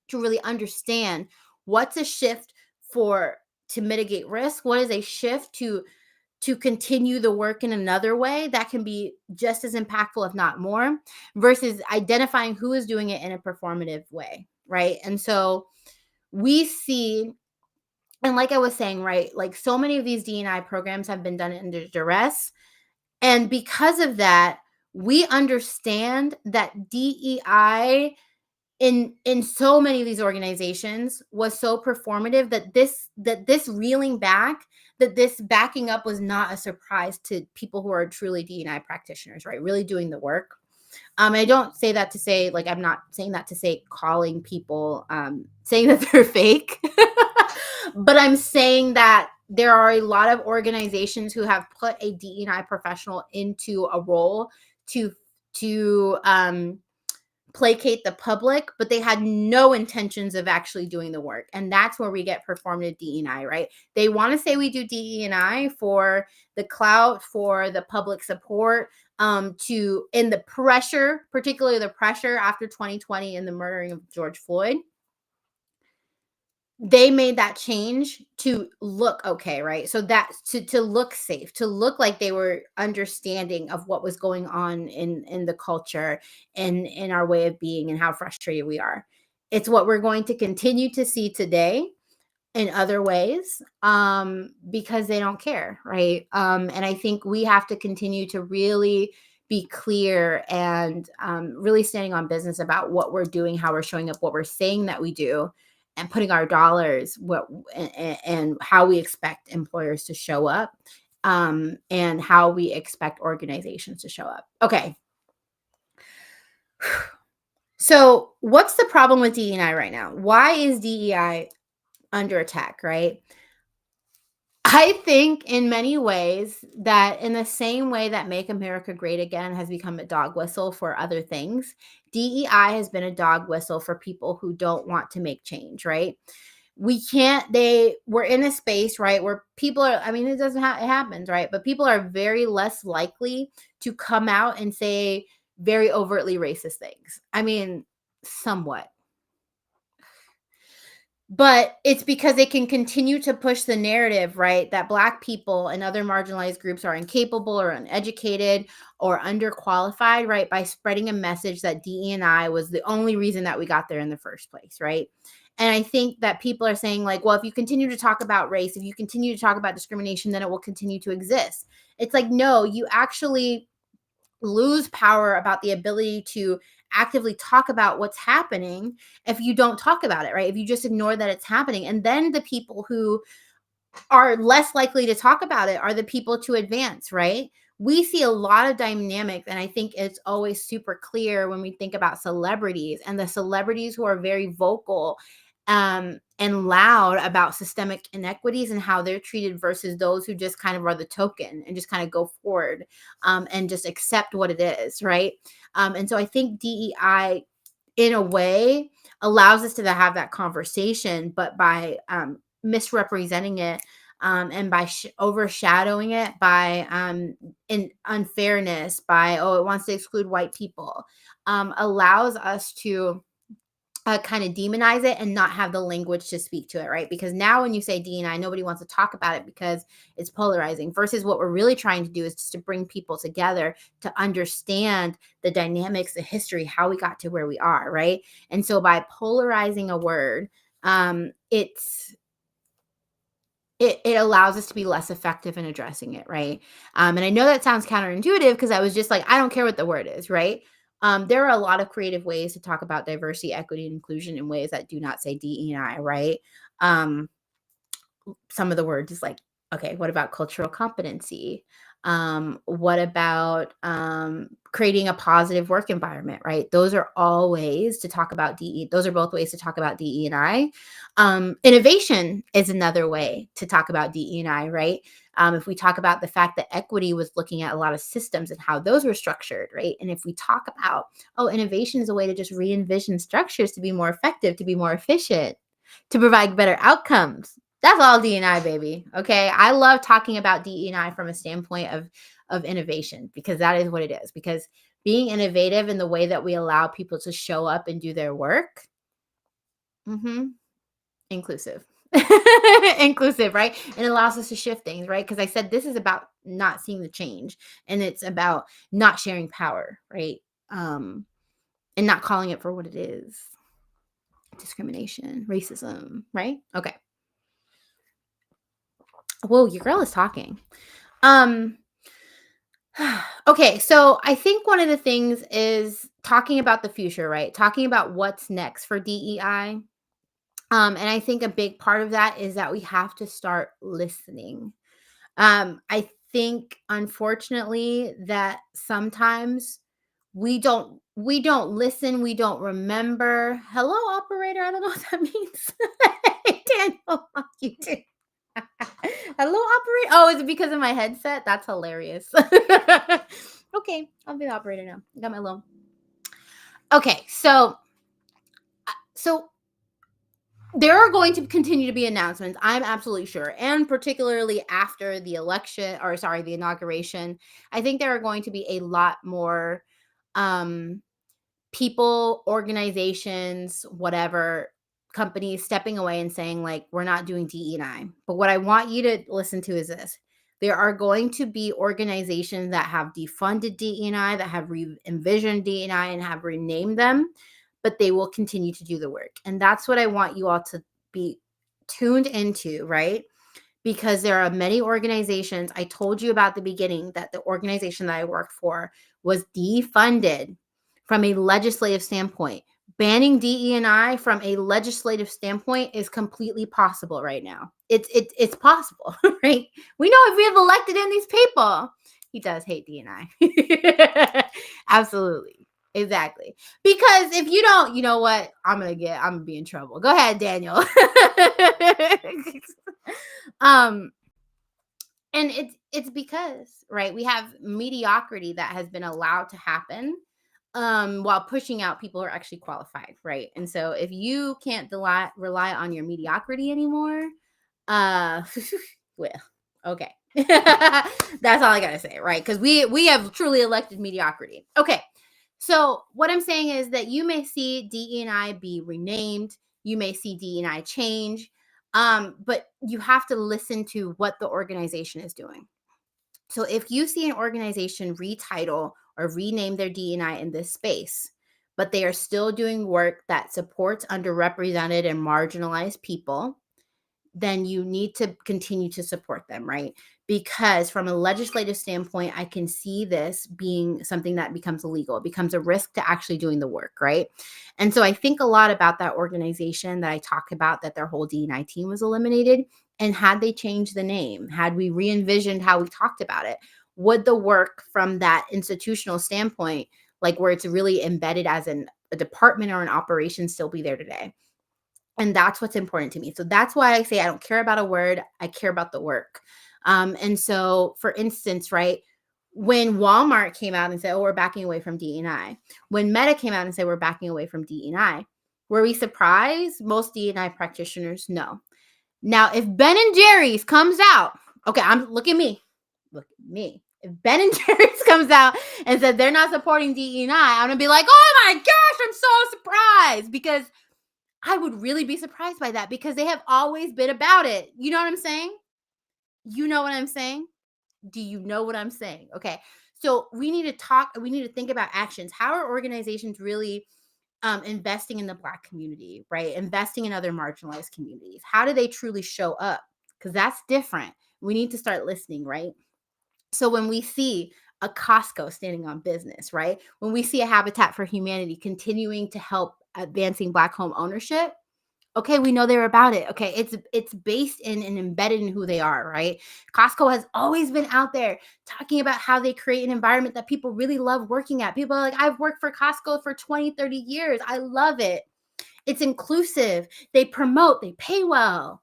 to really understand what's a shift to mitigate risk, what is a shift to continue the work in another way that can be just as impactful, if not more, versus identifying who is doing it in a performative way, right? And so we see, and like I was saying, right, like so many of these D&I programs have been done under duress. And because of that, we understand that DEI in so many of these organizations was so performative that this reeling back, that this backing up was not a surprise to people who are truly D&I practitioners, right? Really doing the work. I don't say that to say, like, I'm not saying that to say calling people, saying that they're fake, but I'm saying that there are a lot of organizations who have put a DEI professional into a role to placate the public, but they had no intentions of actually doing the work. And that's where we get performative DEI, right? They want to say we do DEI for the clout, for the public support, in the pressure, particularly the pressure after 2020 and the murdering of George Floyd. They made that change to look okay, right? So that to look safe, to look like they were understanding of what was going on in the culture and in our way of being and how frustrated we are. It's what we're going to continue to see today in other ways, because they don't care, right? And I think we have to continue to really be clear and really standing on business about what we're doing, how we're showing up, what we're saying that we do, and putting our dollars and how we expect employers to show up, and how we expect organizations to show up. Okay. So what's the problem with DEI right now? Why is DEI under attack, right? I think in many ways that in the same way that Make America Great Again has become a dog whistle for other things, DEI has been a dog whistle for people who don't want to make change, right? We're in a space, right, where people are, I mean, it happens, right? But people are very less likely to come out and say very overtly racist things. I mean, somewhat. But it's because they can continue to push the narrative, right, that Black people and other marginalized groups are incapable or uneducated or underqualified, right, by spreading a message that DE&I was the only reason that we got there in the first place, right? And I think that people are saying, like, well, if you continue to talk about race, if you continue to talk about discrimination, then it will continue to exist. It's like, no, you actually lose power about the ability to actively talk about what's happening if you don't talk about it, right? If you just ignore that it's happening. And then the people who are less likely to talk about it are the people to advance, right? We see a lot of dynamics, and I think it's always super clear when we think about celebrities and the celebrities who are very vocal and loud about systemic inequities and how they're treated versus those who just kind of are the token and just kind of go forward, and just accept what it is, right? And so I think DEI, in a way, allows us to have that conversation, but by misrepresenting it, and by overshadowing it by in unfairness, by, oh, it wants to exclude white people, allows us to kind of demonize it and not have the language to speak to it, right? Because now when you say D&I, nobody wants to talk about it because it's polarizing, versus what we're really trying to do is just to bring people together to understand the dynamics, the history, how we got to where we are, right? And so by polarizing a word, it allows us to be less effective in addressing it, right? And I know that sounds counterintuitive because I was just like, I don't care what the word is, right? There are a lot of creative ways to talk about diversity, equity, and inclusion in ways that do not say DE&I, right? Some of the words is like Okay, what about cultural competency? What about creating a positive work environment, right? Those are all ways to talk about DE. Those are both ways to talk about DE and I. Innovation is another way to talk about DE and I, right? If we talk about the fact that equity was looking at a lot of systems and how those were structured, right? And if we talk about, oh, innovation is a way to just re-envision structures to be more effective, to be more efficient, to provide better outcomes. That's all D&I, baby. Okay. I love talking about DE&I from a standpoint of innovation, because that is what it is. Because being innovative in the way that we allow people to show up and do their work, mhm, inclusive. Inclusive, right? And it allows us to shift things, right? Because I said this is about not seeing the change, and it's about not sharing power, right? Um, and not calling it for what it is. Discrimination, racism, right? Okay. Whoa, your girl is talking. Um, okay, so I think one of the things is talking about the future, right? Talking about what's next for DEI. And I think a big part of that is that we have to start listening. I think unfortunately that sometimes we don't listen, we don't remember. Hello, operator. I don't know what that means. Daniel, you too. Hello, operator. Oh, is it because of my headset? That's hilarious. Okay, I'll be the operator now. I got my loan. Okay, so there are going to continue to be announcements. I'm absolutely sure, and particularly after the election, or sorry, the inauguration, I think there are going to be a lot more um, people, organizations, whatever, companies stepping away and saying, like, we're not doing DE&I. But what I want you to listen to is this. There are going to be organizations that have defunded DE&I, that have envisioned DE&I and have renamed them, but they will continue to do the work. And that's what I want you all to be tuned into, right? Because there are many organizations. I told you about the beginning that the organization that I worked for was defunded from a legislative standpoint. Banning DE&I from a legislative standpoint is completely possible right now. It's possible, right? We know if we have elected in these people. He does hate DE&I. Absolutely. Exactly. Because if you don't, you know what? I'm gonna be in trouble. Go ahead, Daniel. um and it's because, right, we have mediocrity that has been allowed to happen while pushing out people who are actually qualified, right? And so if you can't rely on your mediocrity anymore, uh well, okay. That's all I gotta say, right? Because we have truly elected mediocrity. Okay. So what I'm saying is that you may see DE&I be renamed, you may see DE&I change, but you have to listen to what the organization is doing. So if you see an organization retitle or rename their DEI in this space, but they are still doing work that supports underrepresented and marginalized people, then you need to continue to support them, right? Because from a legislative standpoint, I can see this being something that becomes illegal. It becomes a risk to actually doing the work, right? And so I think a lot about that organization that I talk about, that their whole D&I team was eliminated. And had they changed the name, had we re-envisioned how we talked about it, would the work from that institutional standpoint, like where it's really embedded as a department or an operation, still be there today? And that's what's important to me. So that's why I say I don't care about a word. I care about the work. And so, for instance, right, when Walmart came out and said, "Oh, we're backing away from DEI," when Meta came out and said, "We're backing away from DEI," were we surprised? Most DEI practitioners, no. Now, if Ben and Jerry's comes out, okay, look at me, look at me. If Ben and Jerry's comes out and said they're not supporting DEI, I'm gonna be like, "Oh my gosh, I'm so surprised," because I would really be surprised by that, because they have always been about it. You know what I'm saying? You know what I'm saying? Do you know what I'm saying? Okay. So we need to talk, we need to think about actions. How are organizations really investing in the Black community, right? Investing in other marginalized communities? How do they truly show up? Because that's different. We need to start listening, right? So when we see a Costco standing on business, right? When we see a Habitat for Humanity continuing to help advancing Black home ownership, Okay, we know they're about it. Okay, it's based in and embedded in who they are, right? Costco has always been out there talking about how they create an environment that people really love working at. People are like, I've worked for Costco for 20, 30 years. I love it. It's inclusive. They promote, they pay well.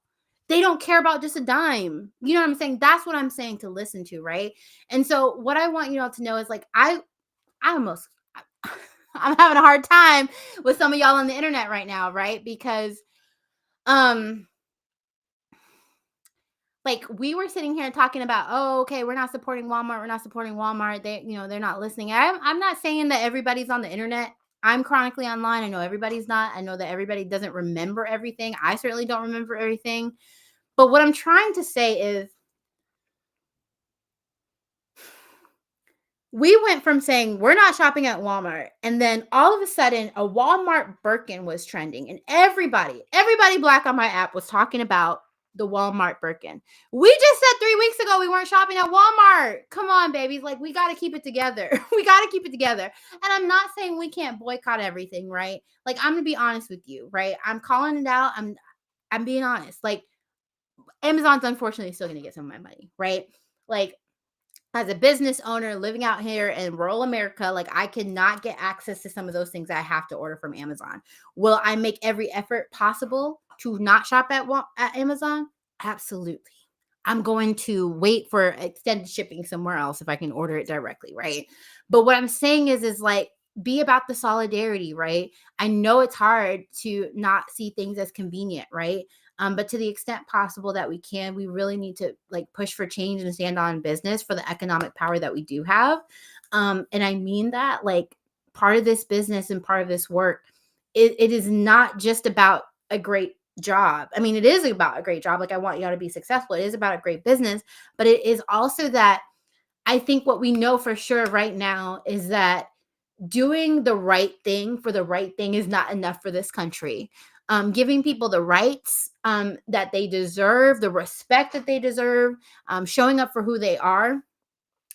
They don't care about just a dime. You know what I'm saying? That's what I'm saying to listen to, right? And so what I want you all to know is like I almost I'm having a hard time with some of y'all on the internet right now, right? Because um like we were sitting here talking about, oh, okay, we're not supporting Walmart, we're not supporting Walmart. They, they're not listening. I'm not saying that everybody's on the internet. I'm chronically online. I know everybody's not. I know that everybody doesn't remember everything. I certainly don't remember everything. But what I'm trying to say is we went from saying we're not shopping at Walmart, and then all of a sudden a Walmart Birkin was trending, and everybody black on my app was talking about the Walmart Birkin. We just said 3 weeks ago we weren't shopping at Walmart. Come on, babies. Like, we got to keep it together. We got to keep it together. And I'm not saying we can't boycott everything, right? Like, I'm gonna be honest with you, right? I'm calling it out. I'm being honest. Like, Amazon's unfortunately still gonna get some of my money, right? Like, as a business owner living out here in rural America, like, I cannot get access to some of those things I have to order from Amazon. Will I make every effort possible to not shop at Amazon? Absolutely. I'm going to wait for extended shipping somewhere else if I can order it directly, right? But what I'm saying is like, be about the solidarity, right? I know it's hard to not see things as convenient, right? But to the extent possible that we can, we really need to like push for change and stand on business for the economic power that we do have. And I mean that, like, part of this business and part of this work, it is not just about a great job. I mean, it is about a great job. Like, I want y'all to be successful. It is about a great business, but it is also that I think what we know for sure right now is that doing the right thing for the right thing is not enough for this country. Giving people the rights that they deserve, the respect that they deserve, showing up for who they are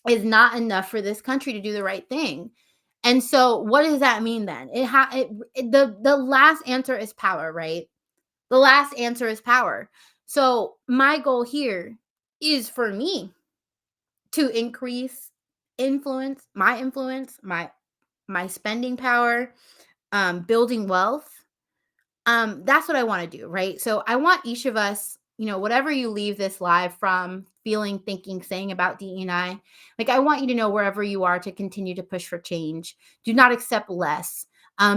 is not enough for this country to do the right thing. And so, what does that mean then? The last answer is power, right? The last answer is power. So, my goal here is for me to increase influence, my spending power, building wealth. That's what I want to do, right? So I want each of us, whatever you leave this live from, feeling, thinking, saying about DEI, like, I want you to know wherever you are to continue to push for change. Do not accept less.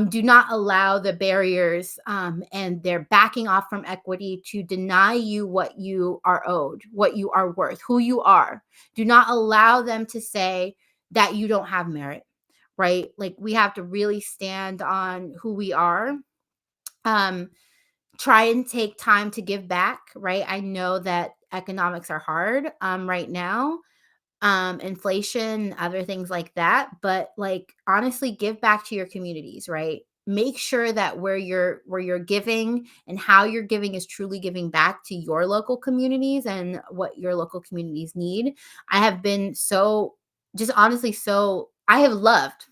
Do not allow the barriers and their backing off from equity to deny you what you are owed, what you are worth, who you are. Do not allow them to say that you don't have merit, right? Like, we have to really stand on who we are. um Try and take time to give back, right? I know that economics are hard right now, inflation, other things like that, but, like, honestly, give back to your communities, right? Make sure that where you're giving and how you're giving is truly giving back to your local communities and what your local communities need. I have been so, just honestly, so I have loved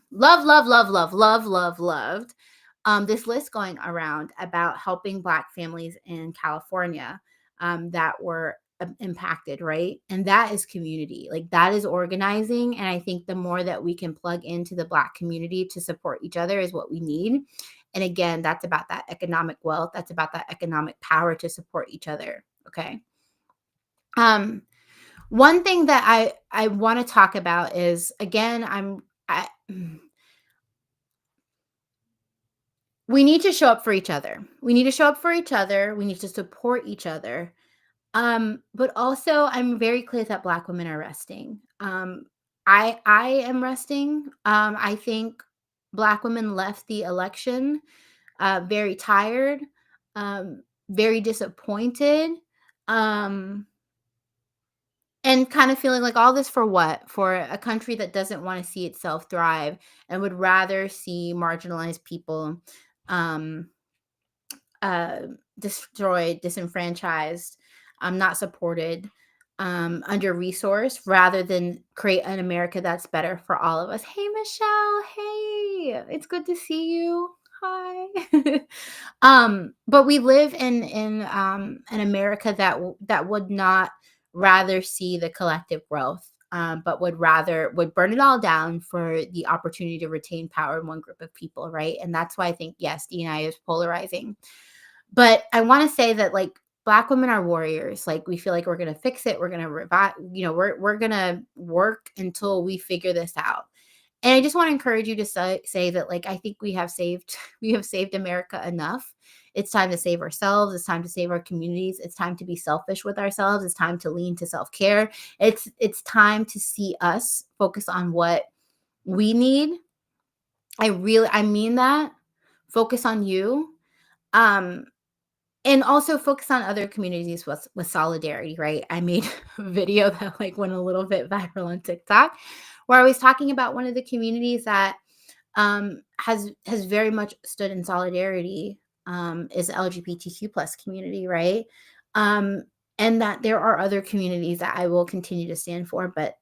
this list going around about helping Black families in California that were impacted, right? And that is community. Like, that is organizing. And I think the more that we can plug into the Black community to support each other is what we need. And again, that's about that economic wealth. That's about that economic power to support each other. Okay. Um, One thing that I want to talk about is, again, we need to show up for each other. We need to show up for each other. We need to support each other. But also, I'm very clear that Black women are resting. I am resting. I think Black women left the election very tired, very disappointed, um, and kind of feeling like, all this for what? For a country that doesn't want to see itself thrive and would rather see marginalized people um, uh, destroyed, disenfranchised, not supported, under resourced, rather than create an America that's better for all of us. Hey, Michelle. Hey, it's good to see you. Hi. But we live in an America that would not rather see the collective growth, but would burn it all down for the opportunity to retain power in one group of people, right? And that's why I think, yes, DNI is polarizing. But I want to say that, like, Black women are warriors. Like, we feel like we're gonna fix it. We're gonna revive. We're gonna work until we figure this out. And I just want to encourage you to say that, like, I think we have saved we have saved America enough. It's time to save ourselves. It's time to save our communities. It's time to be selfish with ourselves. It's time to lean to self-care. It's time to see us focus on what we need. I mean that. Focus on you. Um and also focus on other communities with solidarity, right? I made a video that, like, went a little bit viral on TikTok, where I was talking about one of the communities that has very much stood in solidarity, is the LGBTQ plus community, right? Um, and that there are other communities that I will continue to stand for, but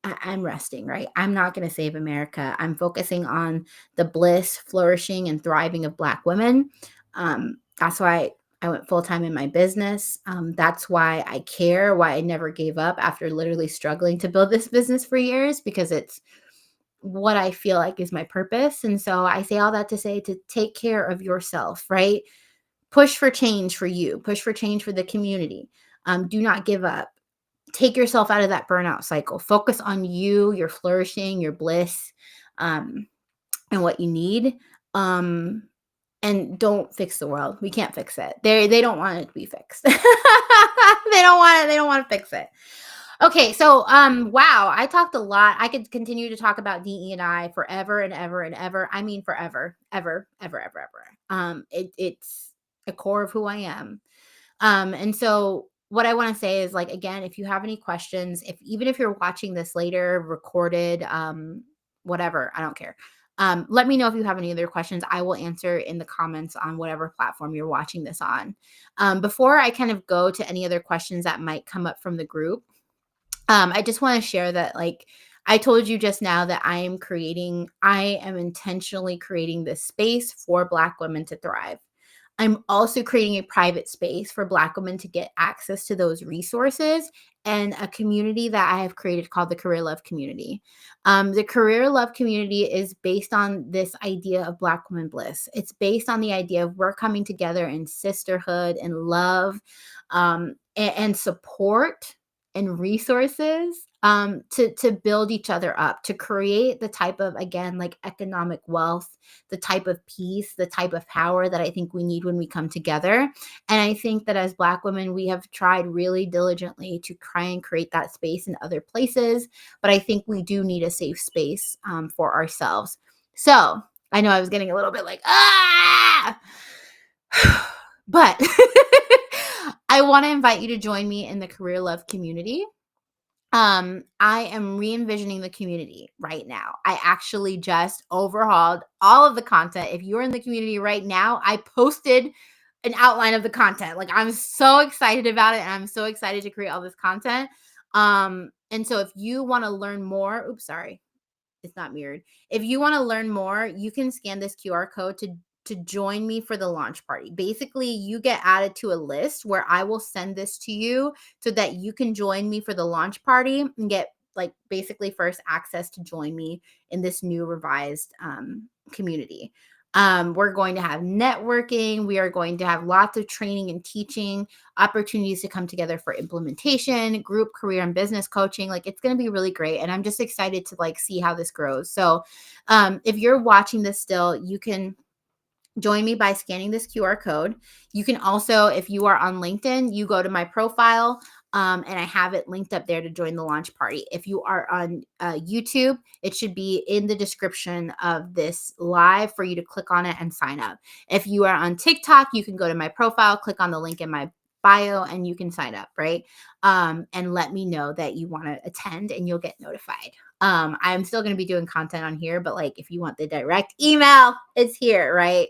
I'm resting, right? I'm not going to save America. I'm focusing on the bliss, flourishing, and thriving of Black women. That's why I went full time in my business. That's why I care, why I never gave up after literally struggling to build this business for years, because it's what I feel like is my purpose. And so I say all that to say to take care of yourself, right? Push for change for you, push for change for the community. Do not give up. Take yourself out of that burnout cycle. Focus on you, your flourishing, your bliss, um, and what you need. Um, and don't fix the world. We can't fix it. They don't want it to be fixed. They don't want it. They don't want to fix it. Okay, so wow, I talked a lot. I could continue to talk about DE&I forever and ever and ever. I mean forever, ever, ever, ever, ever. It's a core of who I am. And so what I want to say is, like, again, if you have any questions, even if you're watching this later, recorded, whatever, I don't care. Let me know if you have any other questions. I will answer in the comments on whatever platform you're watching this on. Before I kind of go to any other questions that might come up from the group, I just want to share that, like, I told you just now that I am intentionally creating this space for Black women to thrive. I'm also creating a private space for Black women to get access to those resources, and a community that I have created called the Career Love Community. The Career Love Community is based on this idea of Black woman bliss. It's based on the idea of we're coming together in sisterhood and love, and support and resources, to build each other up, to create the type of, again, like, economic wealth, the type of peace, the type of power that I think we need when we come together. And I think that as Black women, we have tried really diligently to try and create that space in other places, but I think we do need a safe space, for ourselves. So I know I was getting a little bit like, but I want to invite you to join me in the Career Love Community. I am re-envisioning the community right now. I actually just overhauled all of the content. If you're in the community right now, I posted an outline of the content. Like, I'm so excited about it, and I'm so excited to create all this content. And so if you want to learn more, oops, sorry, it's not mirrored. If you want to learn more, you can scan this QR code to join me for the launch party. Basically, you get added to a list where I will send this to you so that you can join me for the launch party and get, like, basically first access to join me in this new revised community. We're going to have networking. We are going to have lots of training and teaching, opportunities to come together for implementation, group, career, and business coaching. Like, it's going to be really great. And I'm just excited to, like, see how this grows. So if you're watching this still, you can join me by scanning this QR code. You can also, if you are on LinkedIn, you go to my profile, and I have it linked up there to join the launch party. If you are on YouTube, it should be in the description of this live for you to click on it and sign up. If you are on TikTok, you can go to my profile, click on the link in my bio, and you can sign up, right? And let me know that you want to attend, and you'll get notified. I'm still going to be doing content on here, but, like, if you want the direct email, it's here, right?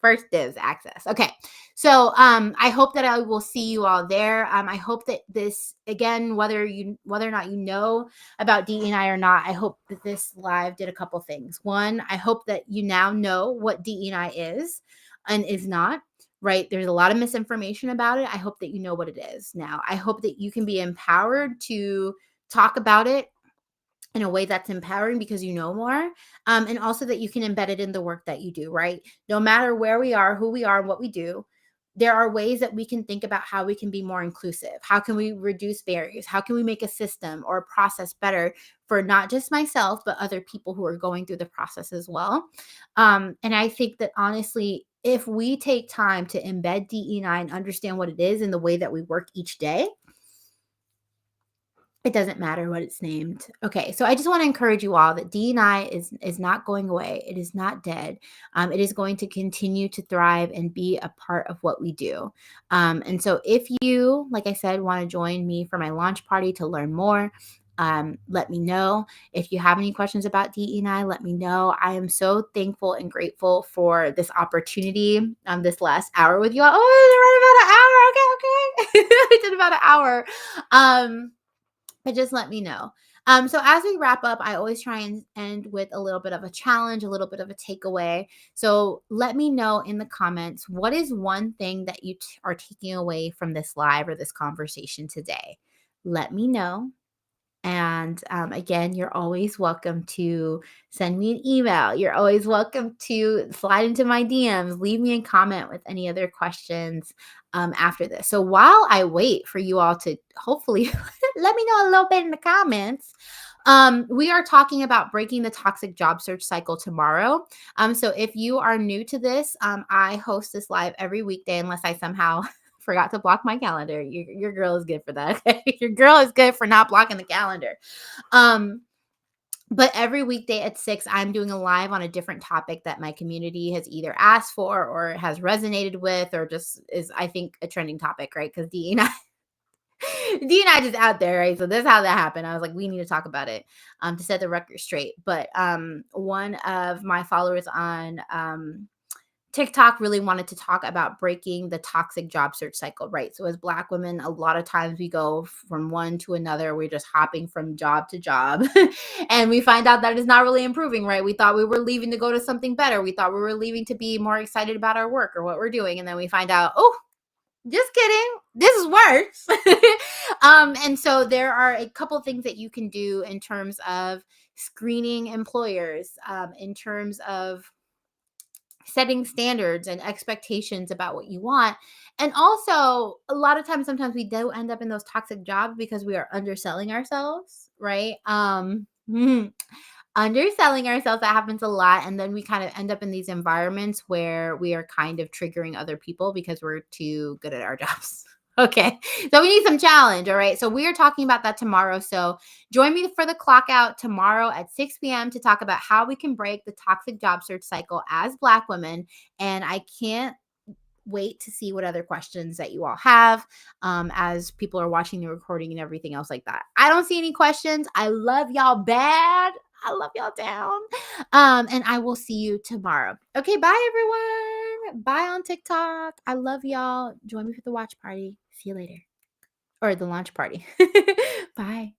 first dibs access. Okay. So I hope that I will see you all there. I hope that this, again, whether or not you know about DEI or not, I hope that this live did a couple things. One, I hope that you now know what DEI is and is not. Right. There's a lot of misinformation about it. I hope that you know what it is now. I hope that you can be empowered to talk about it in a way that's empowering because you know more, and also that you can embed it in the work that you do, right? No matter where we are, who we are, and what we do, there are ways that we can think about how we can be more inclusive. How can we reduce barriers? How can we make a system or a process better for not just myself, but other people who are going through the process as well? And I think that honestly, if we take time to embed DE9 and understand what it is in the way that we work each day, it doesn't matter what it's named. Okay, so I just want to encourage you all that D&I is not going away. It is not dead. It is going to continue to thrive and be a part of what we do. And so if you, like I said, want to join me for my launch party to learn more, let me know. If you have any questions about DE&I, let me know. I am so thankful and grateful for this opportunity, this last hour with you all. Oh, I did about an hour. Okay, okay. I did about an hour. But just let me know. So as we wrap up, I always try and end with a little bit of a challenge, a little bit of a takeaway. So let me know in the comments, what is one thing that you are taking away from this live or this conversation today? Let me know. And again, you're always welcome to send me an email. You're always welcome to slide into my DMs, leave me a comment with any other questions after this. So while I wait for you all to hopefully let me know a little bit in the comments, we are talking about breaking the toxic job search cycle tomorrow. So if you are new to this, I host this live every weekday unless I somehow forgot to block my calendar. Your girl is good for that. Okay? Your girl is good for not blocking the calendar. But every weekday at 6, I'm doing a live on a different topic that my community has either asked for or has resonated with, or just is, I think, a trending topic, right? Because D and I just out there, right? So this is how that happened. I was like, we need to talk about it to set the record straight. But one of my followers on TikTok really wanted to talk about breaking the toxic job search cycle, right? So as Black women, a lot of times we go from one to another. We're just hopping from job to job and we find out that it's not really improving, right? We thought we were leaving to go to something better. We thought we were leaving to be more excited about our work or what we're doing. And then we find out, oh, just kidding, this is worse. And so there are a couple things that you can do in terms of screening employers, in terms of setting standards and expectations about what you want. And also, a lot of times, sometimes we do end up in those toxic jobs because we are underselling ourselves, right? Underselling ourselves, that happens a lot. And then we kind of end up in these environments where we are kind of triggering other people because we're too good at our jobs. Okay. So we need some challenge. All right. So we are talking about that tomorrow. So join me for the clock out tomorrow at 6 p.m. to talk about how we can break the toxic job search cycle as Black women. And I can't wait to see what other questions that you all have as people are watching the recording and everything else like that. I don't see any questions. I love y'all bad. I love y'all down. And I will see you tomorrow. Okay, bye everyone. Bye on TikTok. I love y'all. Join me for the watch party. See you later. Or the launch party. Bye.